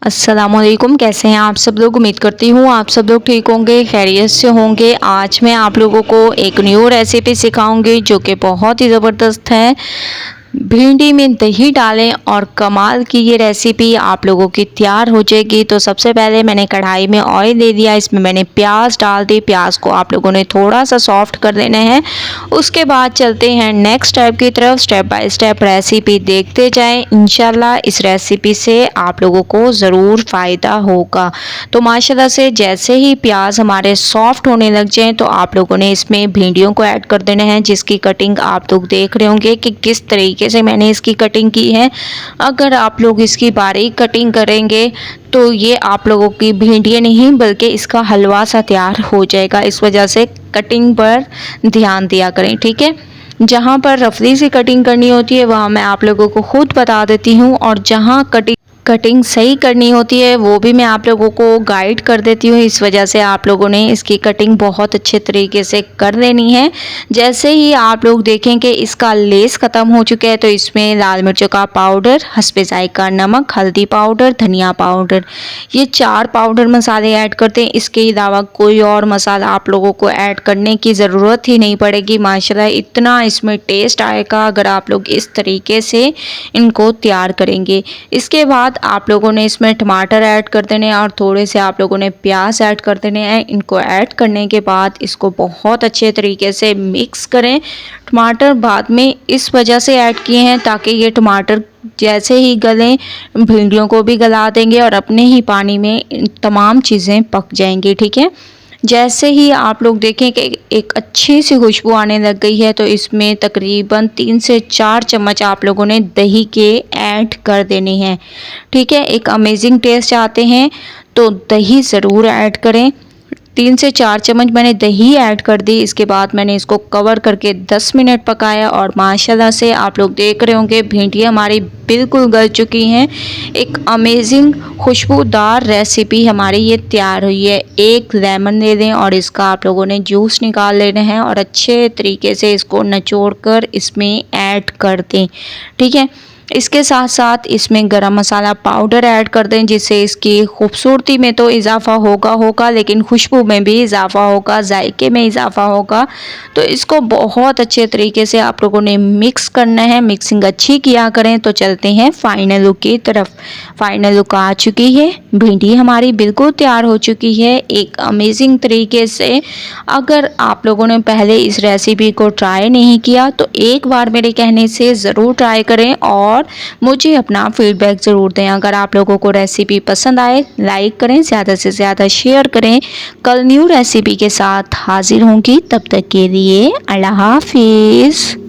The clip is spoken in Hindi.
अस्सलामुअलैकुम। कैसे हैं आप सब लोग। उम्मीद करती हूँ आप सब लोग ठीक होंगे, खैरियत से होंगे। आज मैं आप लोगों को एक न्यू रेसिपी सिखाऊंगी जो कि बहुत ही ज़बरदस्त है। भिंडी में दही डालें और कमाल की ये रेसिपी आप लोगों की तैयार हो जाएगी। तो सबसे पहले मैंने कढ़ाई में ऑयल दे दिया, इसमें मैंने प्याज डाल दी। प्याज को आप लोगों ने थोड़ा सा सॉफ्ट कर देना है। उसके बाद चलते हैं नेक्स्ट स्टेप की तरफ। स्टेप बाय स्टेप रेसिपी देखते जाएं। इंशाल्लाह इस रेसिपी से आप लोगों को ज़रूर फ़ायदा होगा। तो माशाल्लाह से जैसे ही प्याज हमारे सॉफ्ट होने लग जाएं तो आप लोगों ने इसमें भिंडियों को ऐड कर देना है, जिसकी कटिंग आप लोग देख रहे होंगे कि किस तरीके से मैंने इसकी कटिंग की है। अगर आप लोग इसकी बारीक कटिंग करेंगे तो ये आप लोगों की भिंडियाँ नहीं बल्कि इसका हलवा सा तैयार हो जाएगा। इस वजह से कटिंग पर ध्यान दिया करें, ठीक है। जहाँ पर रफली से कटिंग करनी होती है वहाँ मैं आप लोगों को खुद बता देती हूँ, और जहाँ कटिंग सही करनी होती है वो भी मैं आप लोगों को गाइड कर देती हूँ। इस वजह से आप लोगों ने इसकी कटिंग बहुत अच्छे तरीके से कर लेनी है। जैसे ही आप लोग देखें कि इसका लेस ख़त्म हो चुका है तो इसमें लाल मिर्चों का पाउडर, हस्बे जायका नमक, हल्दी पाउडर, धनिया पाउडर, ये 4 पाउडर मसाले ऐड करते हैं। इसके अलावा कोई और मसाला आप लोगों को ऐड करने की ज़रूरत ही नहीं पड़ेगी। माशाल्लाह इतना इसमें टेस्ट आएगा अगर आप लोग इस तरीके से इनको तैयार करेंगे। इसके बाद आप लोगों ने इसमें टमाटर ऐड कर देने हैं और थोड़े से आप लोगों ने प्याज ऐड कर देने हैं। इनको ऐड करने के बाद इसको बहुत अच्छे तरीके से मिक्स करें। टमाटर बाद में इस वजह से ऐड किए हैं ताकि ये टमाटर जैसे ही गलें भिंडियों को भी गला देंगे और अपने ही पानी में तमाम चीज़ें पक जाएंगी, ठीक है। जैसे ही आप लोग देखें कि एक अच्छी सी खुशबू आने लग गई है तो इसमें तकरीबन 3 से 4 चम्मच आप लोगों ने दही के ऐड कर देने हैं, ठीक है। एक अमेजिंग टेस्ट चाहते हैं तो दही ज़रूर ऐड करें। 3 से 4 चम्मच मैंने दही ऐड कर दी। इसके बाद मैंने इसको कवर करके 10 मिनट पकाया और माशाल्लाह से आप लोग देख रहे होंगे भिंडियाँ हमारी बिल्कुल गल चुकी हैं। एक अमेजिंग खुशबूदार रेसिपी हमारी ये तैयार हुई है। एक लेमन ले लें और इसका आप लोगों ने जूस निकाल लेना है और अच्छे तरीके से इसको निचोड़ कर इसमें ऐड कर दें, ठीक है। इसके साथ साथ इसमें गरम मसाला पाउडर ऐड कर दें, जिससे इसकी खूबसूरती में तो इजाफ़ा होगा लेकिन खुशबू में भी इजाफ़ा होगा, जायके में इजाफ़ा होगा। तो इसको बहुत अच्छे तरीके से आप लोगों ने मिक्स करना है। मिक्सिंग अच्छी किया करें। तो चलते हैं फाइनल लुक की तरफ। फाइनल लुक आ चुकी है, भिंडी हमारी बिल्कुल तैयार हो चुकी है एक अमेजिंग तरीके से। अगर आप लोगों ने पहले इस रेसिपी को ट्राई नहीं किया तो एक बार मेरे कहने से ज़रूर ट्राई करें और मुझे अपना फीडबैक ज़रूर दें। अगर आप लोगों को रेसिपी पसंद आए लाइक करें, ज़्यादा से ज़्यादा शेयर करें। कल न्यू रेसिपी के साथ हाजिर होंगी, तब तक के लिए अल्लाह हाफिज़।